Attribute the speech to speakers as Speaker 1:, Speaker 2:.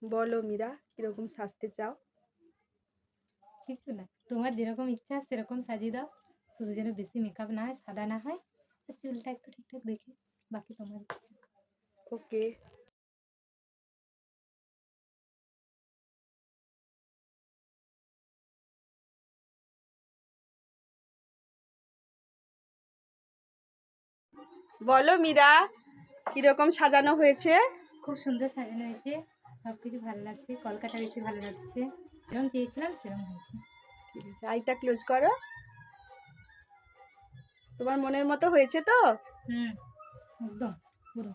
Speaker 1: বলো মীরা, কিরকম সাজতে চাও?
Speaker 2: কিছু না, তোমার যেরকম ইচ্ছা সেরকম সাজিয়ে দাও, শুধু যেন বেশি মেকআপ না হয়, সাদা না হয়, আর চুলটা একটু ঠিকঠাক দেখে, বাকি তোমার ইচ্ছা।
Speaker 1: ওকে। বলো মীরা, কিরকম সাজানো হয়েছে?
Speaker 2: খুব সুন্দর সাজানো হয়েছে, সব কিছু ভালো লাগছে, কলকাতা বেশি ভালো লাগছে, যেরকম চেয়েছিলাম সেরকম হয়েছে।
Speaker 1: ঠিক আছে, আইটা ক্লোজ করো। তোমার মনের মতো হয়েছে তো?
Speaker 2: হুম, একদম পুরো।